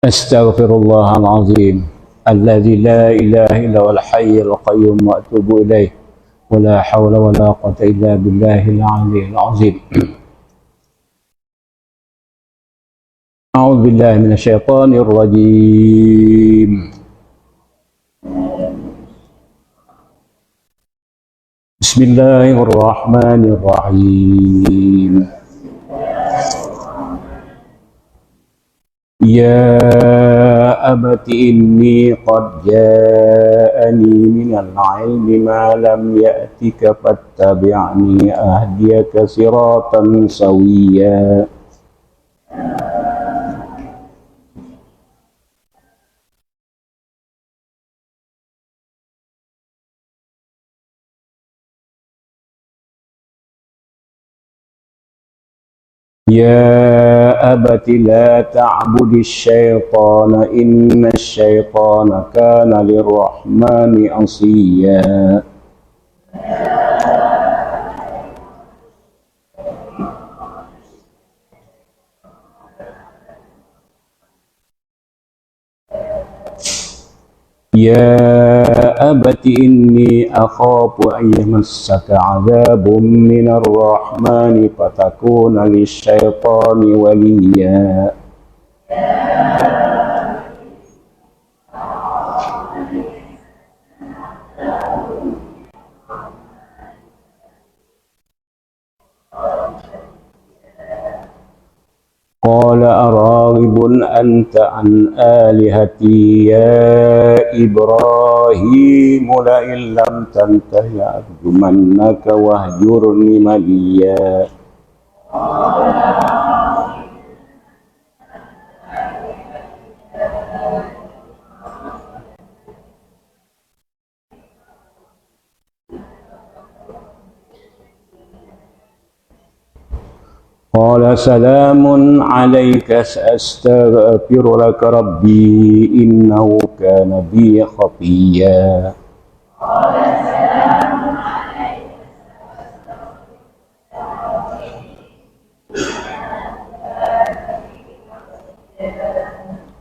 Astaghfirullahalazim alladzi la ilaha illa huwal hayyul qayyum wa atubu ilaih wa la haula wa la quwwata illa billahil aliyyil azim. A'udzu billahi minasyaitonir rajim. Bismillahirrahmanirrahim. Ya abati inni qad ja'ani minal ilmi ma lam ya'tika fattabi'ni ahdiyaka siratan sawiyya. Ya abati la ta'budis syaitana innas syaitana kana lirrahmani asiyya. Ya abati inni akhafu an yamassaka 'adzabun minar rahmani fatakuna lisyaitani waliyya. Qala araghibun anta an alihati ya Ibrahim la illam tantahi arjumannaka wahjurni maliya. Qala salamun alayka sa'astaghfiru laka rabbi innahu kana bi khafiyya. Qala salamun alayka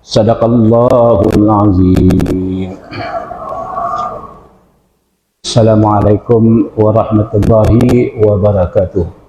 sadaqallahul azim. Assalamualaikum warahmatullahi wabarakatuh.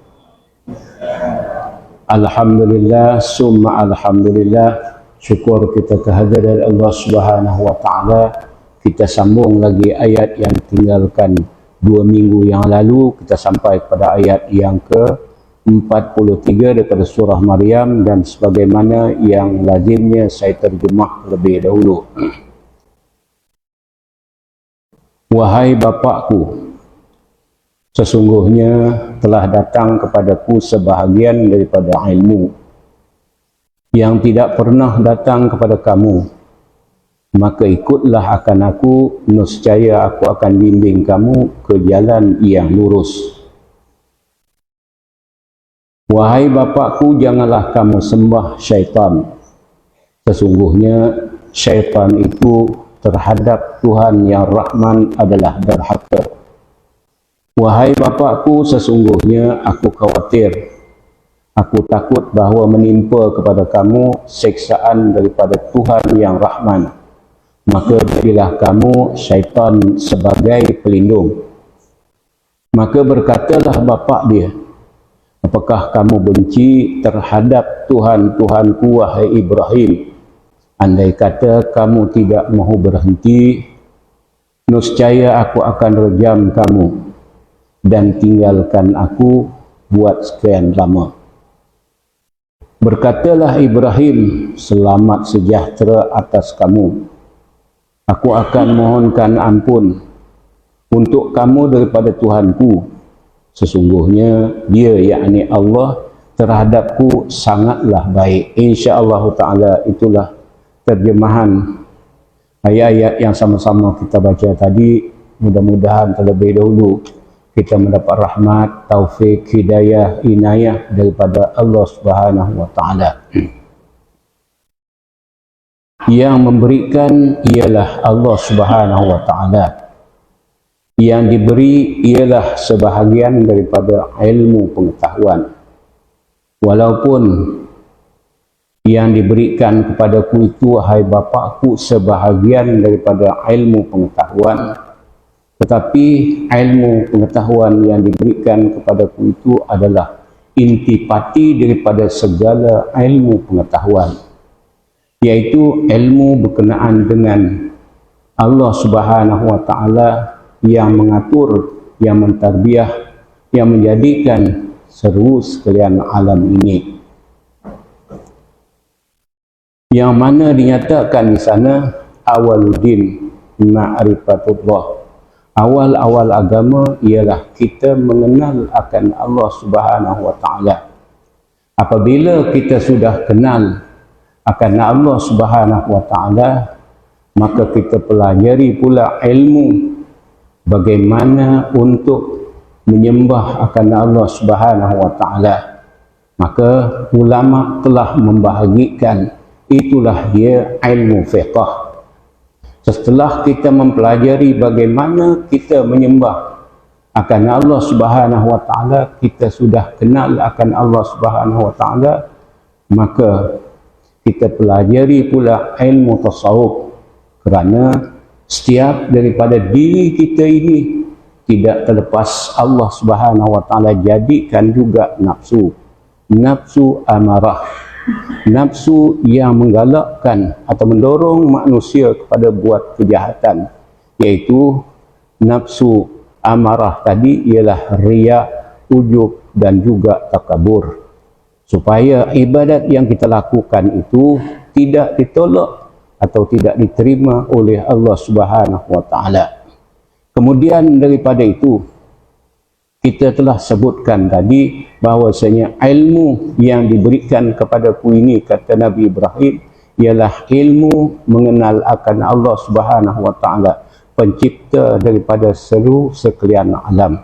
Alhamdulillah, summa alhamdulillah, syukur kita kehadiran Allah Subhanahu wa Ta'ala. Kita sambung lagi ayat yang tinggalkan 2 minggu yang lalu. Kita sampai pada ayat yang ke-43 daripada surah Maryam, dan sebagaimana yang lazimnya saya terjemah lebih dahulu. Wahai bapakku, sesungguhnya telah datang kepadaku sebahagian daripada ilmu yang tidak pernah datang kepada kamu. Maka ikutlah akan aku, nescaya aku akan bimbing kamu ke jalan yang lurus. Wahai bapakku, janganlah kamu sembah syaitan. Sesungguhnya syaitan itu terhadap Tuhan yang Rahman adalah derhaka. Wahai bapakku, sesungguhnya aku khawatir, aku takut bahawa menimpa kepada kamu siksaan daripada Tuhan yang Rahman. Maka jadilah kamu syaitan sebagai pelindung. Maka berkatalah bapak dia, apakah kamu benci terhadap Tuhan-Tuhanku wahai Ibrahim? Andai kata kamu tidak mahu berhenti, nescaya aku akan rejam kamu dan tinggalkan aku buat sekian lama. Berkatalah Ibrahim, selamat sejahtera atas kamu. Aku akan mohonkan ampun untuk kamu daripada Tuhanku. Sesungguhnya dia, yakni Allah, terhadapku sangatlah baik. InsyaAllah ta'ala itulah terjemahan ayat-ayat yang sama-sama kita baca tadi. Mudah-mudahan terlebih dahulu kita mendapat rahmat, taufik, hidayah, inayah daripada Allah Subhanahu wa Ta'ala. Yang memberikan ialah Allah Subhanahu wa Ta'ala. Yang diberi ialah sebahagian daripada ilmu pengetahuan. Walaupun yang diberikan kepadaku itu, hai bapakku, sebahagian daripada ilmu pengetahuan, tetapi ilmu pengetahuan yang diberikan kepadaku itu adalah intipati daripada segala ilmu pengetahuan, yaitu ilmu berkenaan dengan Allah Subhanahu wa Ta'ala yang mengatur, yang mentarbiyah, yang menjadikan seluruh sekalian alam ini, yang mana dinyatakan di sana awaluddin ma'rifatullah. Awal-awal agama ialah kita mengenal akan Allah Subhanahu wa Ta'ala. Apabila kita sudah kenal akan Allah Subhanahu wa Ta'ala, maka kita pelajari pula ilmu bagaimana untuk menyembah akan Allah Subhanahu wa Ta'ala. Maka ulama telah membahagikan, itulah dia ilmu fiqh. Setelah kita mempelajari bagaimana kita menyembah akan Allah Subhanahu wa Ta'ala, kita sudah kenal akan Allah Subhanahu wa Ta'ala, maka kita pelajari pula ilmu tasawuf, kerana setiap daripada diri kita ini tidak terlepas Allah Subhanahu wa Ta'ala jadikan juga nafsu, nafsu amarah, nafsu yang menggalakkan atau mendorong manusia kepada buat kejahatan, iaitu nafsu amarah tadi ialah riya, ujub dan juga takabur, supaya ibadat yang kita lakukan itu tidak ditolak atau tidak diterima oleh Allah Subhanahu wa Ta'ala. Kemudian daripada itu, kita telah sebutkan tadi bahawasanya ilmu yang diberikan kepadaku ini, kata Nabi Ibrahim, ialah ilmu mengenal akan Allah Subhanahu wa Ta'ala, pencipta daripada seluruh sekalian alam.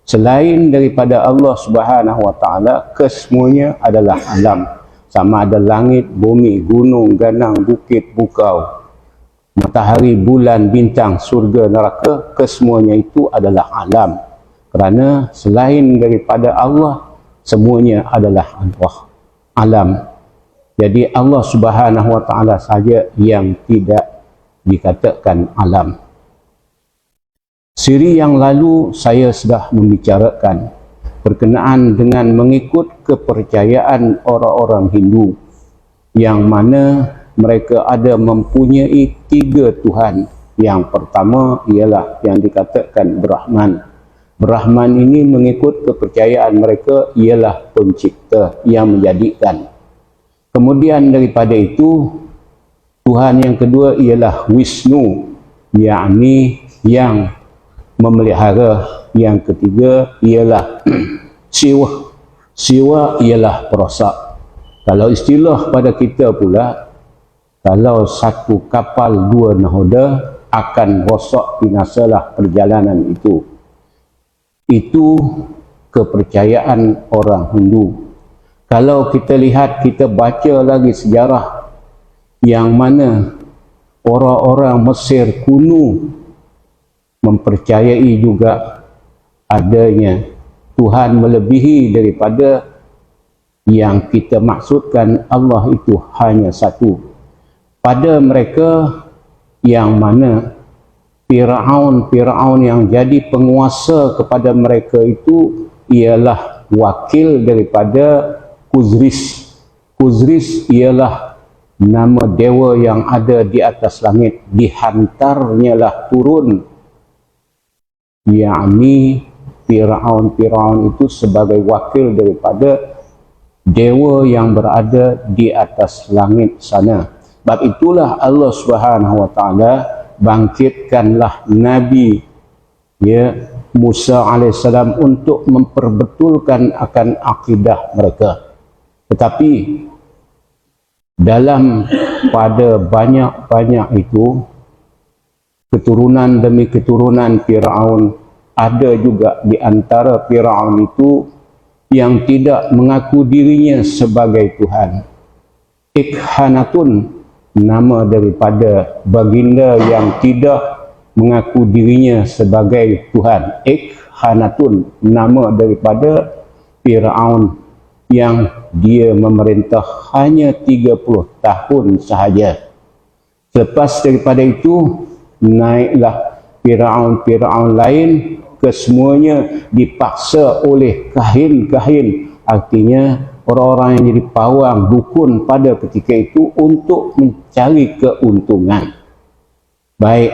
Selain daripada Allah Subhanahu wa Ta'ala, kesemuanya adalah alam. Sama ada langit, bumi, gunung, ganang, bukit, bukau, matahari, bulan, bintang, surga, neraka, kesemuanya itu adalah alam. Kerana selain daripada Allah, semuanya adalah Allah, alam. Jadi Allah Subhanahu wa Ta'ala saja yang tidak dikatakan alam. Siri yang lalu saya sudah membicarakan berkenaan dengan mengikut kepercayaan orang-orang Hindu, yang mana mereka ada mempunyai 3 Tuhan. Yang pertama ialah yang dikatakan Brahman. Brahman ini mengikut kepercayaan mereka ialah pencipta yang menjadikan. Kemudian daripada itu, Tuhan yang kedua ialah Wisnu, yakni yang memelihara. Yang ketiga ialah Siwa. Siwa ialah perosak. Kalau istilah pada kita pula, kalau satu kapal 2 nahoda akan rosak, binasalah perjalanan itu. Itu kepercayaan orang Hindu. Kalau kita lihat, kita baca lagi sejarah yang mana orang-orang Mesir kuno mempercayai juga adanya Tuhan melebihi daripada yang kita maksudkan Allah itu hanya satu. Pada mereka yang mana Fir'aun yang jadi penguasa kepada mereka itu ialah wakil daripada Kuzris. Kuzris ialah nama dewa yang ada di atas langit. Dihantarnya lah turun, yakni Fir'aun itu sebagai wakil daripada dewa yang berada di atas langit sana. Sebab itulah Allah Subhanahu wa Ta'ala bangkitkanlah Nabi Musa alaihissalam untuk memperbetulkan akan akidah mereka. Tetapi dalam pada banyak-banyak itu, keturunan demi keturunan Fir'aun, ada juga di antara Fir'aun itu yang tidak mengaku dirinya sebagai Tuhan. Ikhanatun, nama daripada baginda yang tidak mengaku dirinya sebagai Tuhan. Ikhanatun, nama daripada Fir'aun yang dia memerintah hanya 30 tahun sahaja. Selepas daripada itu, naiklah Firaun-Firaun lain, kesemuanya dipaksa oleh kahin-kahin, artinya orang-orang yang jadi pawang, dukun pada ketika itu untuk mencari keuntungan. Baik,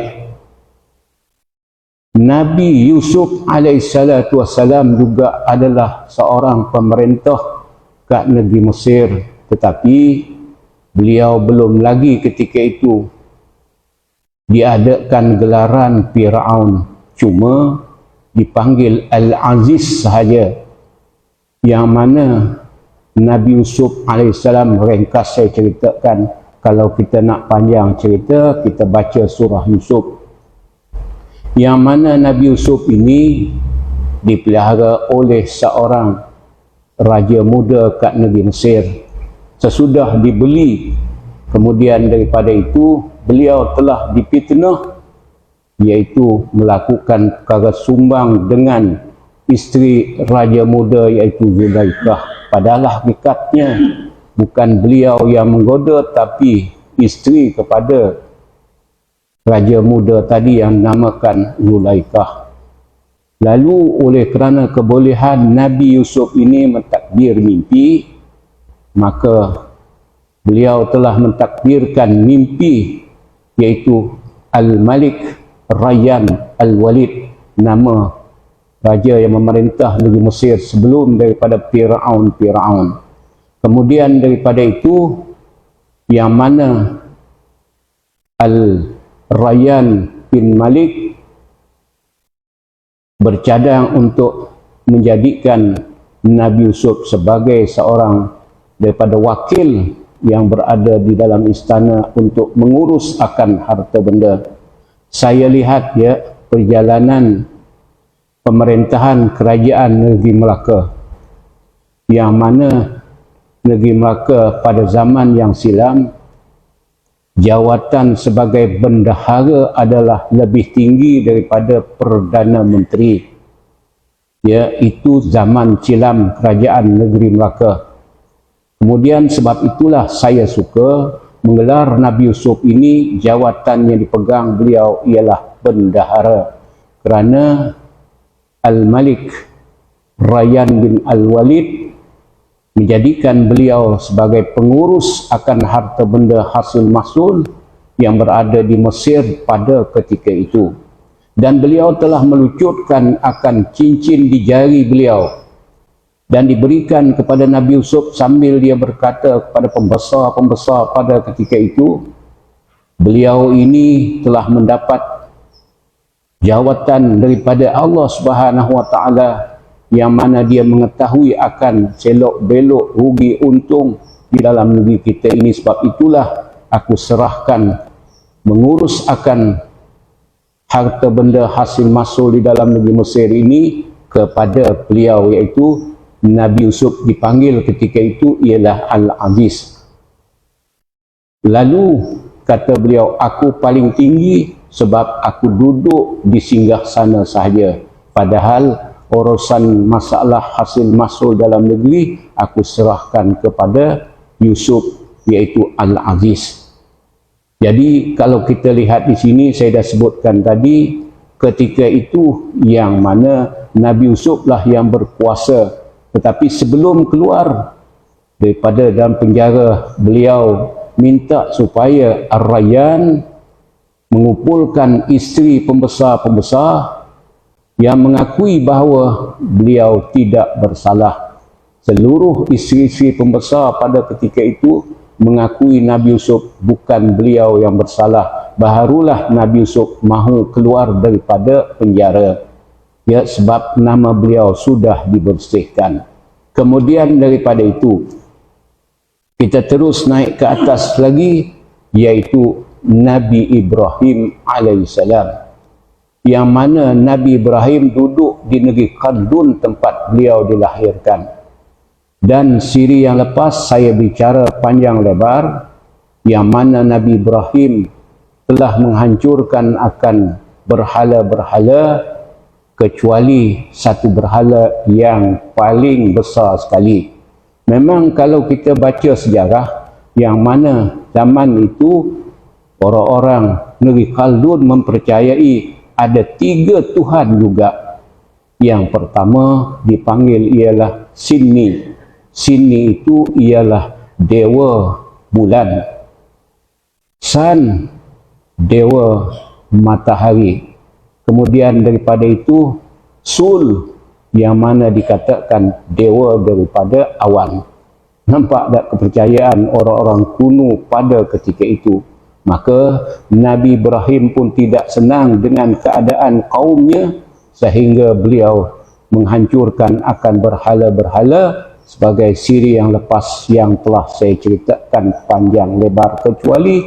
Nabi Yusuf alaihissalatu wassalam juga adalah seorang pemerintah kat negeri Mesir, tetapi beliau belum lagi ketika itu diadakan gelaran Firaun, cuma dipanggil Al-Aziz sahaja, yang mana Nabi Yusuf alaihissalam, ringkas saya ceritakan, kalau kita nak panjang cerita kita baca surah Yusuf, yang mana Nabi Yusuf ini dipelihara oleh seorang raja muda kat negeri Mesir. Sesudah dibeli, kemudian daripada itu beliau telah difitnah, iaitu melakukan perkara sumbang dengan isteri raja muda iaitu Zulaikah. Padahal hakikatnya bukan beliau yang menggoda, tapi isteri kepada raja muda tadi yang namakan Zulaikah. Lalu oleh kerana kebolehan Nabi Yusuf ini mentakbir mimpi, maka beliau telah mentakbirkan mimpi, iaitu Al-Malik Rayyan Al-Walid, nama raja yang memerintah negeri Mesir sebelum daripada Firaun. Kemudian daripada itu, yang mana Al-Rayyan bin Malik bercadang untuk menjadikan Nabi Yusuf sebagai seorang daripada wakil yang berada di dalam istana untuk mengurus akan harta benda. Saya lihat ya perjalanan pemerintahan kerajaan negeri Melaka, yang mana negeri Melaka pada zaman yang silam, jawatan sebagai bendahara adalah lebih tinggi daripada Perdana Menteri. Ya, itu zaman silam kerajaan negeri Melaka. Kemudian sebab itulah saya suka menggelar Nabi Yusuf ini, jawatan yang dipegang beliau ialah bendahara, kerana Al-Malik Rayyan bin Al-Walid menjadikan beliau sebagai pengurus akan harta benda hasil mahsul yang berada di Mesir pada ketika itu. Dan beliau telah melucutkan akan cincin di jari beliau dan diberikan kepada Nabi Yusuf, sambil dia berkata kepada pembesar-pembesar pada ketika itu, beliau ini telah mendapat jawatan daripada Allah Subhanahu wa taala, yang mana dia mengetahui akan selok belok rugi untung di dalam negeri kita ini. Sebab itulah aku serahkan mengurus akan harta benda hasil mahsul di dalam negeri Mesir ini kepada beliau, iaitu Nabi Yusuf dipanggil ketika itu ialah Al-Aziz. Lalu kata beliau, aku paling tinggi sebab aku duduk di singgahsana sahaja, padahal urusan masalah hasil mahsul dalam negeri aku serahkan kepada Yusuf, iaitu Al-Aziz. Jadi kalau kita lihat di sini, saya dah sebutkan tadi, ketika itu yang mana Nabi Yusuf lah yang berkuasa, tetapi sebelum keluar daripada dalam penjara, beliau minta supaya Ar-Rayyan mengumpulkan isteri pembesar-pembesar yang mengakui bahawa beliau tidak bersalah. Seluruh isteri-isteri pembesar pada ketika itu mengakui Nabi Yusuf bukan beliau yang bersalah. Barulah Nabi Yusuf mahu keluar daripada penjara, ya, sebab nama beliau sudah dibersihkan. Kemudian daripada itu kita terus naik ke atas lagi, iaitu Nabi Ibrahim alaihissalam, yang mana Nabi Ibrahim duduk di negeri Qadun tempat beliau dilahirkan. Dan siri yang lepas saya bicara panjang lebar, yang mana Nabi Ibrahim telah menghancurkan akan berhala-berhala, kecuali satu berhala yang paling besar sekali, Memang kalau kita baca sejarah yang mana zaman itu orang-orang negeri Khaldun mempercayai ada 3 Tuhan juga. Yang pertama dipanggil ialah Sinni. Sinni itu ialah dewa bulan. San, dewa matahari. Kemudian daripada itu Sul, yang mana dikatakan dewa daripada awan. Nampak tak kepercayaan orang-orang kuno pada ketika itu? Maka Nabi Ibrahim pun tidak senang dengan keadaan kaumnya, sehingga beliau menghancurkan akan berhala-berhala sebagai siri yang lepas yang telah saya ceritakan panjang lebar, kecuali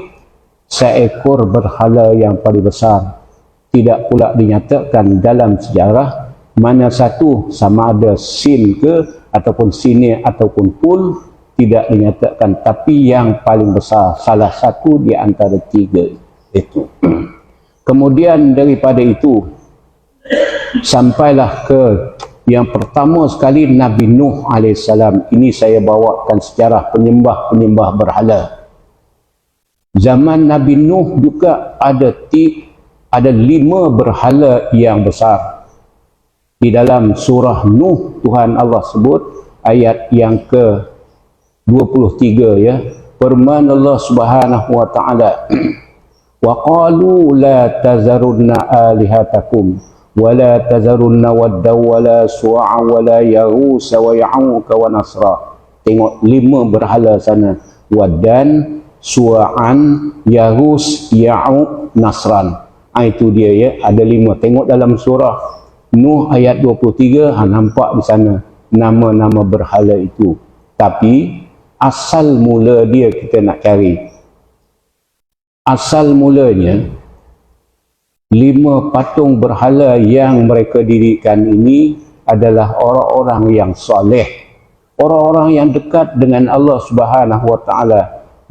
seekor berhala yang paling besar. Tidak pula dinyatakan dalam sejarah mana satu, sama ada sin ke ataupun sini ataupun pul, tidak dinyatakan, tapi yang paling besar, salah satu di antara 3 itu. Kemudian daripada itu sampailah ke yang pertama sekali, Nabi Nuh AS. Ini saya bawakan sejarah penyembah-penyembah berhala. Zaman Nabi Nuh juga ada 5 berhala yang besar. Di dalam surah Nuh, Tuhan Allah sebut ayat yang ke-23 ya. Firman Allah Subhanahu wa taala, "Wa qalu la tazarunna alihatakum wa la tazarunna wadda wa la su'a wa la yaghus wa ya'uq wa nasra." Tengok 5 berhala sana. Waddan, Su'an, Yaghus, Ya'uq, Nasran. Itu dia ya, ada 5. Tengok dalam surah Nuh ayat 23, nampak di sana nama-nama berhala itu. Tapi asal mula dia kita nak cari. Asal mulanya 5 patung berhala yang mereka dirikan ini adalah orang-orang yang soleh, orang-orang yang dekat dengan Allah Subhanahu wa taala,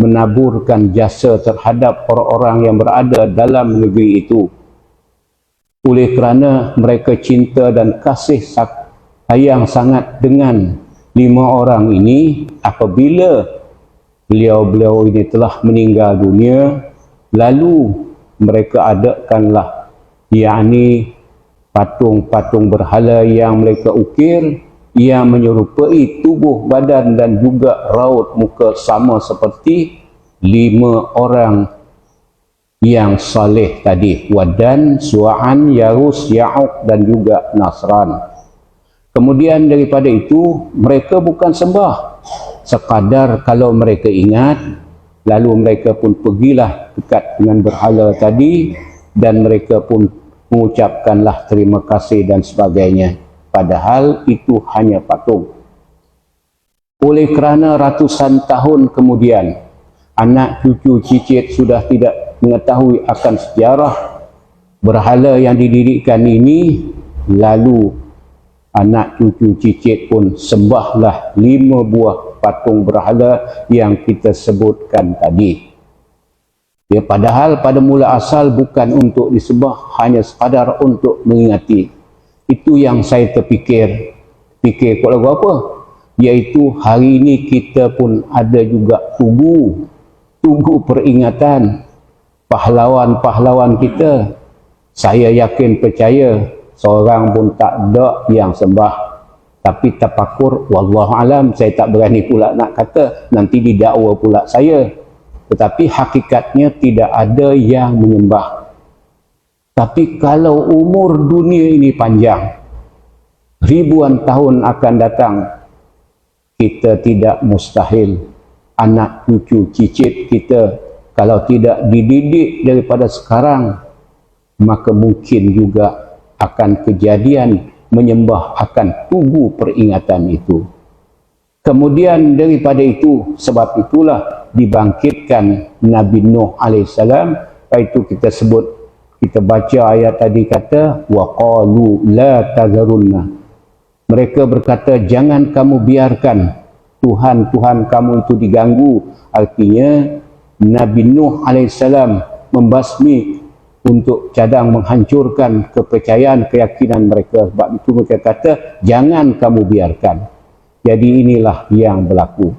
menaburkan jasa terhadap orang-orang yang berada dalam negeri itu. Oleh kerana mereka cinta dan kasih sayang sangat dengan 5 orang ini, apabila beliau-beliau ini telah meninggal dunia, lalu mereka adakanlah yakni patung-patung berhala yang mereka ukir, yang menyerupai tubuh badan dan juga raut muka sama seperti 5 orang yang saleh tadi. Wadan, Su'an, Yarus, Ya'uq dan juga Nasran. Kemudian daripada itu, mereka bukan sembah sekadar kalau mereka ingat, lalu mereka pun pergilah dekat dengan berhala tadi dan mereka pun mengucapkanlah terima kasih dan sebagainya. Padahal itu hanya patung. Oleh kerana ratusan tahun kemudian, anak cucu cicit sudah tidak mengetahui akan sejarah berhala yang didirikan ini, lalu anak cucu cicit pun sembahlah 5 buah patung berhala yang kita sebutkan tadi. Ya, padahal pada mula asal bukan untuk disembah, hanya sekadar untuk mengingati. Itu yang saya terfikir. Fikir kot lagu apa? Iaitu hari ini kita pun ada juga tugu peringatan pahlawan-pahlawan kita. Saya yakin percaya seorang pun tak ada yang sembah. Tapi tafakur, wallahualam, saya tak berani pula nak kata, nanti didakwa pula saya. Tetapi hakikatnya tidak ada yang menyembah. Tapi kalau umur dunia ini panjang, ribuan tahun akan datang, kita tidak mustahil anak cucu cicit kita kalau tidak dididik daripada sekarang, maka mungkin juga akan kejadian menyembah akan tugu peringatan itu. Kemudian daripada itu, sebab itulah dibangkitkan Nabi Nuh AS. Itu kita sebut, kita baca ayat tadi kata, wa qalu la tazarunna. Mereka berkata, jangan kamu biarkan Tuhan-Tuhan kamu itu diganggu. Artinya Nabi Nuh AS membasmi untuk cadang menghancurkan kepercayaan, keyakinan mereka. Sebab itu mereka kata, jangan kamu biarkan. Jadi inilah yang berlaku.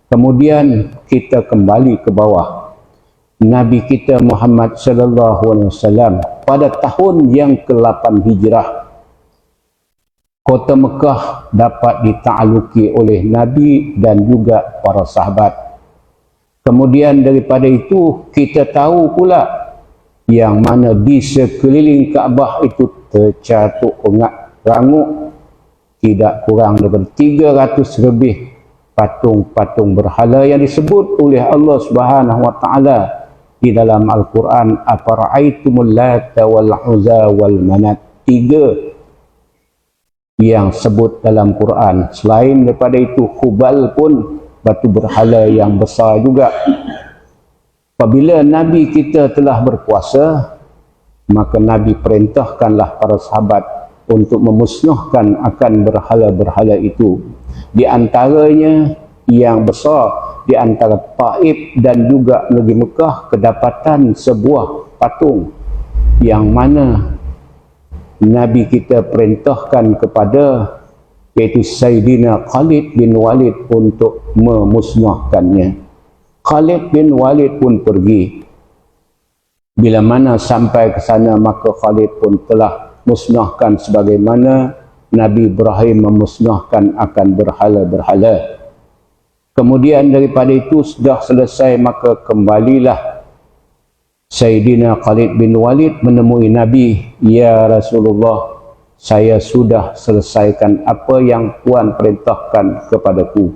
Kemudian kita kembali ke bawah. Nabi kita Muhammad sallallahu alaihi wasallam pada tahun yang ke-8 Hijrah, kota Mekah dapat ditakluki oleh Nabi dan juga para sahabat. Kemudian daripada itu kita tahu pula yang mana di sekeliling Kaabah itu tercatuk rangup tidak kurang daripada 300 lebih patung-patung berhala yang disebut oleh Allah Subhanahu wa taala di dalam Al-Quran, afara'aitumul lata wal uzza wal manat. 3 yang sebut dalam Quran. Selain daripada itu, Hubal pun batu berhala yang besar juga. Apabila Nabi kita telah berpuasa, maka Nabi perintahkanlah para sahabat untuk memusnahkan akan berhala-berhala itu. Di antaranya yang besar, di antara Taif dan juga negeri Mekah, kedapatan sebuah patung yang mana Nabi kita perintahkan kepada, iaitu Sayyidina Khalid bin Walid untuk memusnahkannya. Khalid bin Walid pun pergi. Bila mana sampai ke sana, maka Khalid pun telah musnahkan sebagaimana Nabi Ibrahim memusnahkan akan berhala-berhala. Kemudian daripada itu sudah selesai, maka kembalilah Sayyidina Khalid bin Walid menemui Nabi. Ya Rasulullah, saya sudah selesaikan apa yang Tuhan perintahkan kepadaku.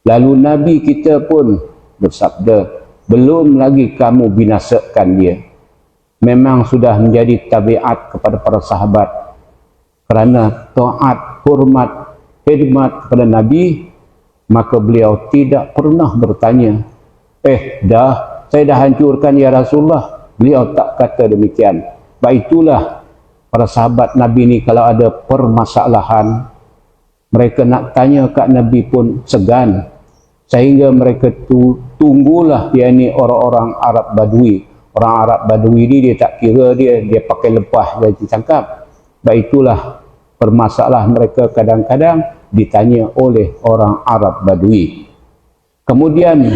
Lalu Nabi kita pun bersabda, belum lagi kamu binasakan dia. Memang sudah menjadi tabiat kepada para sahabat, kerana taat, hormat, khidmat kepada Nabi, maka beliau tidak pernah bertanya, saya dah hancurkan ya Rasulullah. Beliau tak kata demikian. Baik itulah para sahabat Nabi ni, kalau ada permasalahan, mereka nak tanya kat Nabi pun segan. Sehingga mereka tunggulah, yakni orang-orang Arab Badui. Orang Arab Badui ni dia tak kira dia pakai lepah dia cakap. Baik itulah permasalahan mereka kadang-kadang ditanya oleh orang Arab Badui. Kemudian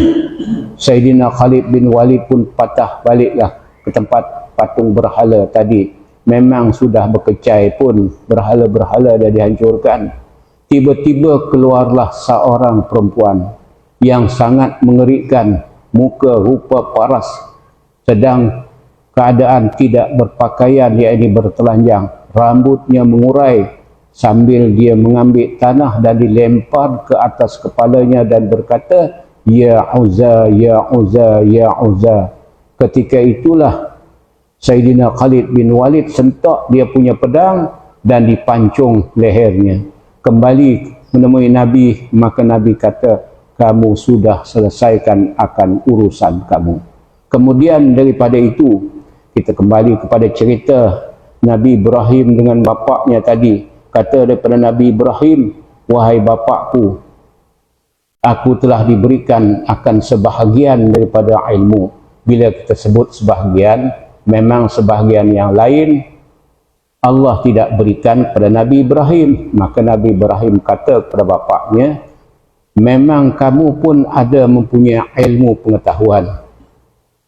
Sayyidina Khalid bin Walid pun patah baliklah ke tempat patung berhala tadi. Memang sudah berkecai pun, berhala-berhala dah dihancurkan. Tiba-tiba keluarlah seorang perempuan yang sangat mengerikan, muka rupa paras, sedang keadaan tidak berpakaian, yakni bertelanjang, rambutnya mengurai, sambil dia mengambil tanah dan dilempar ke atas kepalanya dan berkata, Ya Uzza, Ya Uzza, Ya Uzza. Ketika itulah Sayyidina Khalid bin Walid sentak dia punya pedang dan dipancung lehernya. Kembali menemui Nabi, maka Nabi kata, kamu sudah selesaikan akan urusan kamu. Kemudian daripada itu, kita kembali kepada cerita Nabi Ibrahim dengan bapaknya tadi. Kata daripada Nabi Ibrahim, wahai bapakku, aku telah diberikan akan sebahagian daripada ilmu. Bila kita sebut sebahagian, memang sebahagian yang lain Allah tidak berikan kepada Nabi Ibrahim. Maka Nabi Ibrahim kata kepada bapaknya, memang kamu pun ada mempunyai ilmu pengetahuan,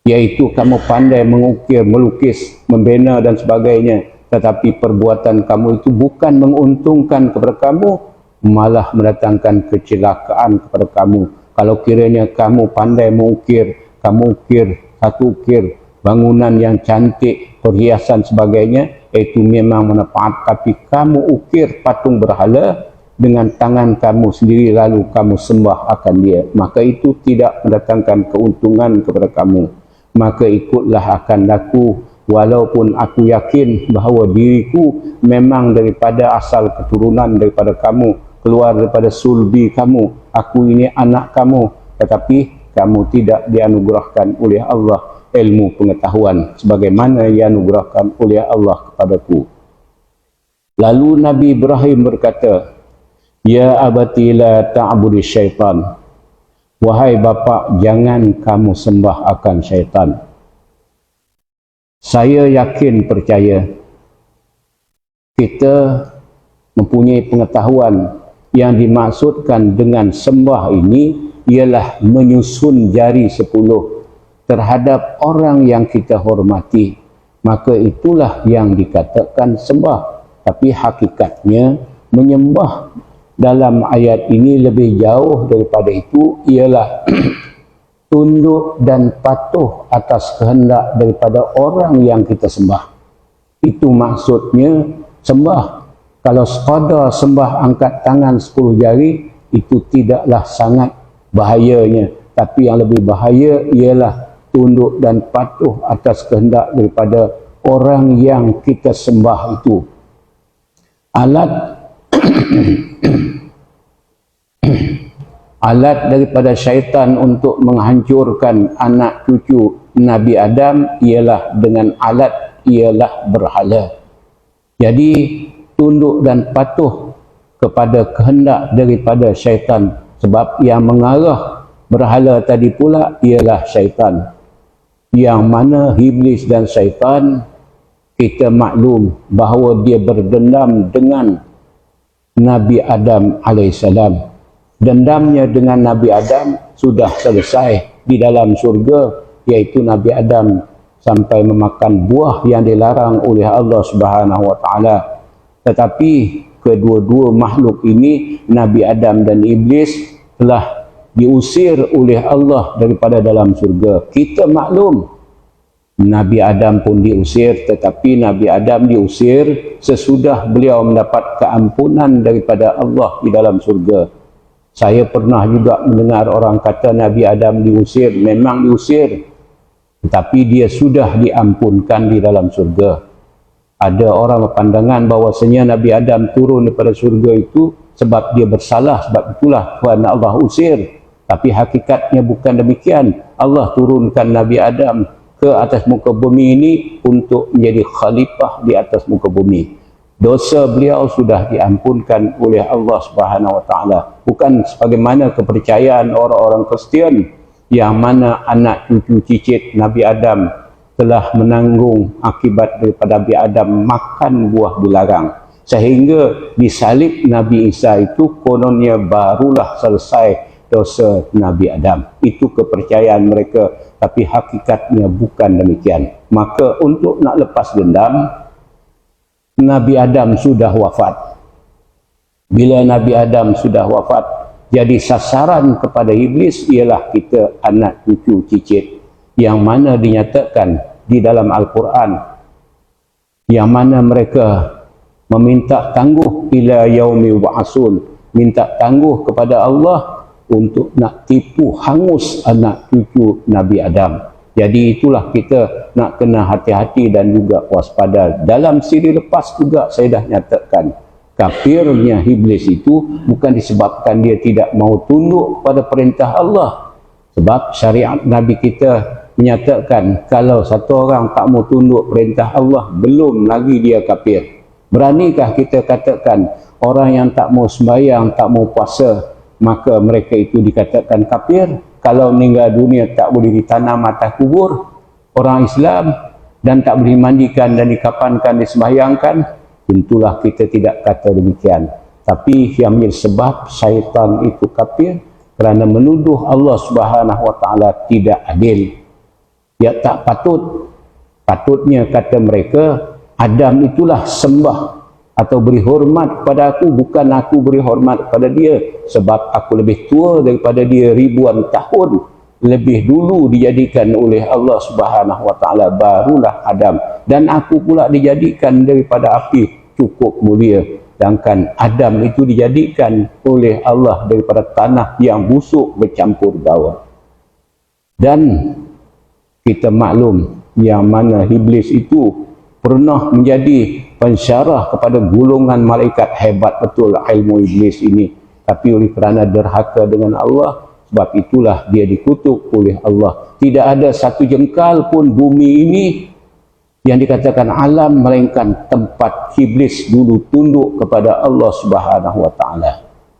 iaitu kamu pandai mengukir, melukis, membina dan sebagainya. Tetapi perbuatan kamu itu bukan menguntungkan kepada kamu, malah mendatangkan kecelakaan kepada kamu. Kalau kiranya kamu pandai mengukir, kamu ukir satu ukir bangunan yang cantik, perhiasan sebagainya, itu memang manfaat. Tapi kamu ukir patung berhala dengan tangan kamu sendiri, lalu kamu sembah akan dia, maka itu tidak mendatangkan keuntungan kepada kamu. Maka ikutlah akan aku, walaupun aku yakin bahawa diriku memang daripada asal keturunan daripada kamu, keluar daripada sulbi kamu, aku ini anak kamu, tetapi kamu tidak dianugerahkan oleh Allah ilmu pengetahuan sebagaimana yang dianugerahkan oleh Allah kepadaku. Lalu Nabi Ibrahim berkata, Ya abati la ta'budi syaitan. Wahai bapa, jangan kamu sembah akan syaitan. Saya yakin percaya kita mempunyai pengetahuan Yang dimaksudkan dengan sembah ini ialah menyusun jari 10 terhadap orang yang kita hormati. Maka itulah yang dikatakan sembah. Tapi hakikatnya menyembah dalam ayat ini lebih jauh daripada itu, ialah tunduk dan patuh atas kehendak daripada orang yang kita sembah. Itu maksudnya sembah. Kalau sekadar sembah angkat tangan 10 jari, itu tidaklah sangat bahayanya. Tapi yang lebih bahaya ialah tunduk dan patuh atas kehendak daripada orang yang kita sembah itu. Alat daripada syaitan untuk menghancurkan anak cucu Nabi Adam ialah dengan alat ialah berhala. Jadi tunduk dan patuh kepada kehendak daripada syaitan, sebab yang mengarah berhala tadi pula ialah syaitan. Yang mana iblis dan syaitan, kita maklum bahawa dia berdendam dengan Nabi Adam AS. Dendamnya dengan Nabi Adam sudah selesai di dalam syurga, iaitu Nabi Adam sampai memakan buah yang dilarang oleh Allah Subhanahu Wa Taala. Tetapi kedua-dua makhluk ini, Nabi Adam dan Iblis, telah diusir oleh Allah daripada dalam syurga. Kita maklum Nabi Adam pun diusir, tetapi Nabi Adam diusir sesudah beliau mendapat keampunan daripada Allah di dalam syurga. Saya pernah juga mendengar orang kata Nabi Adam diusir. Memang diusir, tetapi dia sudah diampunkan di dalam syurga. Ada orang berpandangan bahawasanya Nabi Adam turun daripada syurga itu sebab dia bersalah, sebab itulah Tuhan Allah usir. Tapi hakikatnya bukan demikian. Allah turunkan Nabi Adam ke atas muka bumi ini untuk menjadi khalifah di atas muka bumi. Dosa beliau sudah diampunkan oleh Allah Subhanahu Wa Taala. Bukan sebagaimana kepercayaan orang-orang Kristian yang mana anak cucu cicit Nabi Adam telah menanggung akibat daripada Nabi Adam makan buah dilarang, sehingga disalib Nabi Isa itu kononnya barulah selesai dosa Nabi Adam. Itu kepercayaan mereka, tapi hakikatnya bukan demikian. Maka untuk nak lepas dendam, Nabi Adam sudah wafat. Bila Nabi Adam sudah wafat, jadi sasaran kepada iblis ialah kita anak cucu cicit, yang mana dinyatakan di dalam Al-Quran, yang mana mereka meminta tangguh ila yaumi wa'asun, minta tangguh kepada Allah untuk nak tipu hangus anak cucu Nabi Adam. Jadi itulah kita nak kena hati-hati dan juga waspada. Dalam siri lepas juga saya dah nyatakan, kafirnya iblis itu bukan disebabkan dia tidak mau tunduk pada perintah Allah. Sebab syariat Nabi kita menyatakan kalau satu orang tak mau tunduk perintah Allah, belum lagi dia kafir. Beranikah kita katakan orang yang tak mau sembahyang, tak mau puasa, maka mereka itu dikatakan kafir? Kalau meninggal dunia tak boleh ditanam atas kubur orang Islam dan tak boleh dimandikan dan dikapankan, disembahyangkan, tentulah kita tidak kata demikian. Tapi yang menjadi sebab syaitan itu kafir kerana menuduh Allah Subhanahu Wa Taala tidak adil. Ya tak patut. Patutnya kata mereka, Adam itulah sembah atau beri hormat kepada aku, bukan aku beri hormat kepada dia, sebab aku lebih tua daripada dia ribuan tahun. Lebih dulu dijadikan oleh Allah Subhanahu Wa Taala, barulah Adam. Dan aku pula dijadikan daripada api, cukup mulia. Sedangkan Adam itu dijadikan oleh Allah daripada tanah yang busuk bercampur gawa. Dan kita maklum yang mana iblis itu pernah menjadi pensyarah kepada golongan malaikat. Hebat betul ilmu iblis ini, tapi oleh kerana derhaka dengan Allah, sebab itulah dia dikutuk oleh Allah. Tidak ada satu jengkal pun bumi ini yang dikatakan alam, melainkan tempat iblis dulu tunduk kepada Allah Subhanahu Wa Taala.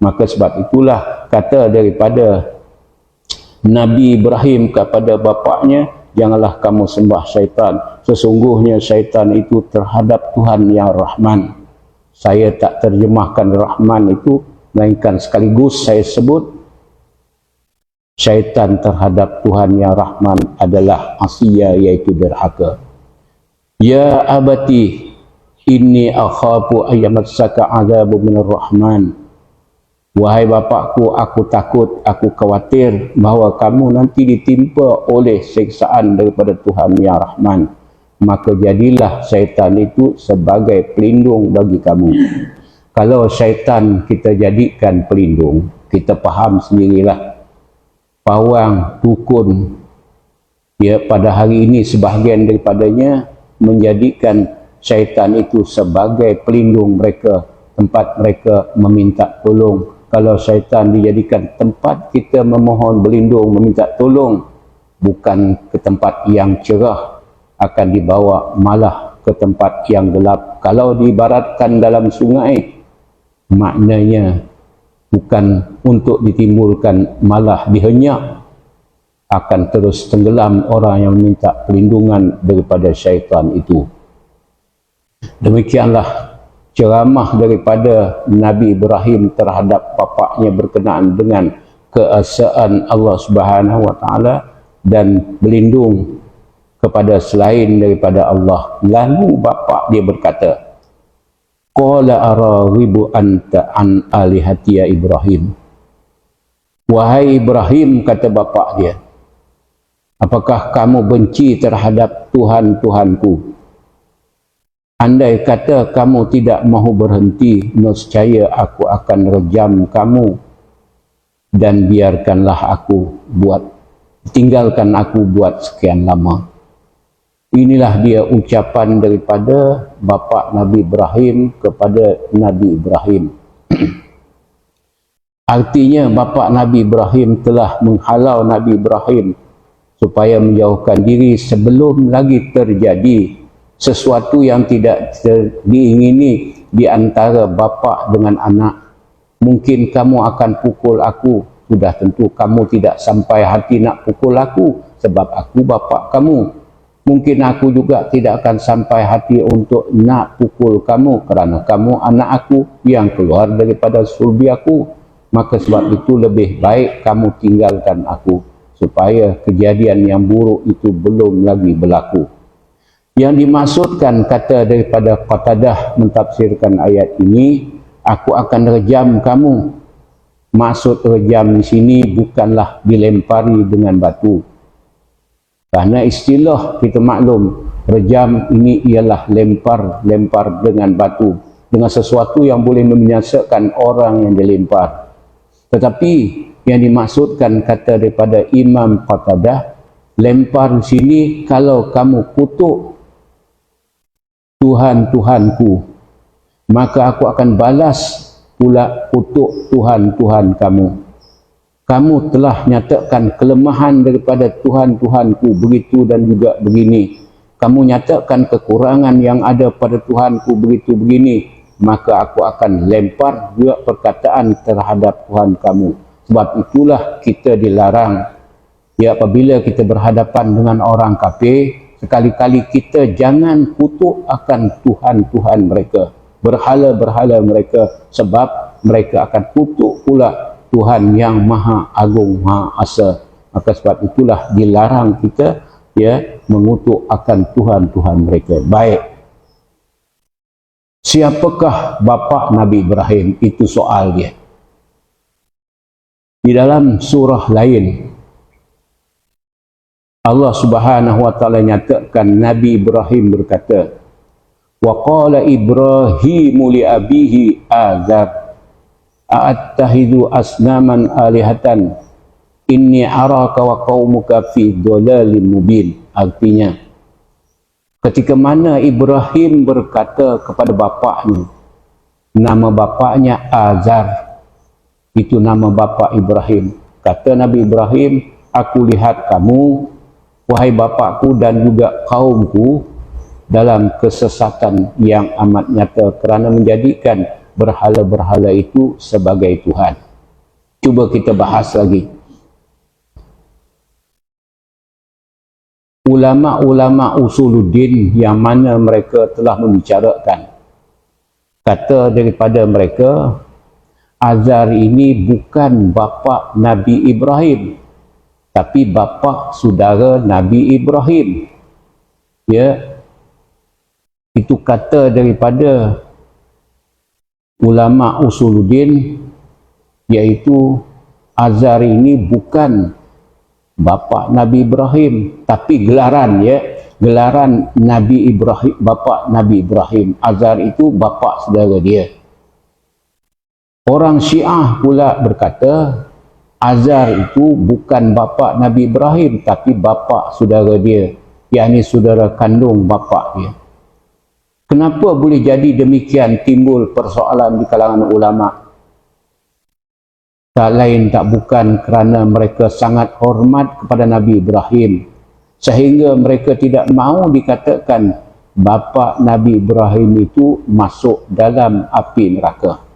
Maka sebab itulah kata daripada Nabi Ibrahim kepada bapaknya, janganlah kamu sembah syaitan. Sesungguhnya syaitan itu terhadap Tuhan yang Rahman. Saya tak terjemahkan Rahman itu melainkan sekaligus saya sebut syaitan terhadap Tuhan yang Rahman adalah asiya, iaitu derhaka. Ya abati inni akhafu ayyamassaka azabu minir rahman. Wahai bapakku, aku takut, aku khawatir bahawa kamu nanti ditimpa oleh siksaan daripada Tuhan yang Rahman. Maka jadilah syaitan itu sebagai pelindung bagi kamu. Kalau syaitan kita jadikan pelindung, kita faham sendirilah. Pawang, dukun, ya, pada hari ini sebahagian daripadanya menjadikan syaitan itu sebagai pelindung mereka, tempat mereka meminta tolong. Kalau syaitan dijadikan tempat kita memohon berlindung, meminta tolong, bukan ke tempat yang cerah, akan dibawa malah ke tempat yang gelap. Kalau diibaratkan dalam sungai, maknanya bukan untuk ditimbulkan, malah dihenyak, akan terus tenggelam orang yang meminta perlindungan daripada syaitan itu. Demikianlah ceramah daripada Nabi Ibrahim terhadap bapaknya berkenaan dengan keesaan Allah Subhanahu wa taala dan berlindung kepada selain daripada Allah. Lalu bapa dia berkata, qala araghibu anta an alihati ya Ibrahim. Wahai Ibrahim, kata bapa dia, apakah kamu benci terhadap Tuhan-Tuhanku? Andai kata kamu tidak mahu berhenti, nescaya aku akan rejam kamu dan tinggalkan aku buat sekian lama. Inilah dia ucapan daripada bapa Nabi Ibrahim kepada Nabi Ibrahim. Artinya bapa Nabi Ibrahim telah menghalau Nabi Ibrahim supaya menjauhkan diri sebelum lagi terjadi sesuatu yang tidak diingini di antara bapa dengan anak. Mungkin kamu akan pukul aku, sudah tentu kamu tidak sampai hati nak pukul aku sebab aku bapa kamu. Mungkin aku juga tidak akan sampai hati untuk nak pukul kamu kerana kamu anak aku yang keluar daripada sulbi aku. Maka sebab itu lebih baik kamu tinggalkan aku supaya kejadian yang buruk itu belum lagi berlaku. Yang dimaksudkan, kata daripada Qatadah mentafsirkan ayat ini, aku akan rejam kamu. Maksud rejam di sini bukanlah dilempari dengan batu. Karena istilah kita maklum, rejam ini ialah lempar dengan batu, dengan sesuatu yang boleh membinasakan orang yang dilempar. Tetapi yang dimaksudkan, kata daripada Imam Qatadah, lempar di sini kalau kamu kutuk Tuhan-Tuhanku, maka aku akan balas pula kutuk Tuhan-Tuhan kamu. Kamu telah nyatakan kelemahan daripada Tuhan-Tuhanku, begitu dan juga begini. Kamu nyatakan kekurangan yang ada pada Tuhanku, begitu begini. Maka aku akan lempar juga perkataan terhadap Tuhan kamu. Sebab itulah kita dilarang, ya, apabila kita berhadapan dengan orang kafir, sekali-kali kita jangan kutuk akan Tuhan-Tuhan mereka, berhala-berhala mereka, sebab mereka akan kutuk pula Tuhan yang Maha Agung, Maha Asa. Maka sebab itulah dilarang kita, ya, mengutuk akan Tuhan-Tuhan mereka. Baik, siapakah bapa Nabi Ibrahim? Itu soal dia. Di dalam surah lain, Allah Subhanahu wa taala nyatakan Nabi Ibrahim berkata, wa qala Ibrahimu li abihi Azar a'attakhidhu asnaman alihatan inni araka wa qaumuka fi dhalalin mubin. Artinya, ketika mana Ibrahim berkata kepada bapaknya, nama bapaknya Azar, itu nama bapa Ibrahim. Kata Nabi Ibrahim, aku lihat kamu, wahai bapakku dan juga kaumku, dalam kesesatan yang amat nyata kerana menjadikan berhala-berhala itu sebagai Tuhan. Cuba kita bahas lagi. Ulama-ulama usuluddin yang mana mereka telah membicarakan, kata daripada mereka, Azar ini bukan bapa Nabi Ibrahim, tapi bapa saudara Nabi Ibrahim. Ya, itu kata daripada ulama usuluddin, iaitu Azar ini bukan bapa Nabi Ibrahim, tapi gelaran, ya, gelaran Nabi Ibrahim, bapa Nabi Ibrahim. Azar itu bapa saudara dia. Orang Syiah pula berkata Azar itu bukan bapa Nabi Ibrahim, tapi bapa saudara dia, yakni saudara kandung bapa dia. Kenapa boleh jadi demikian? Timbul persoalan di kalangan ulama. Tak lain tak bukan kerana mereka sangat hormat kepada Nabi Ibrahim, sehingga mereka tidak mahu dikatakan bapa Nabi Ibrahim itu masuk dalam api neraka.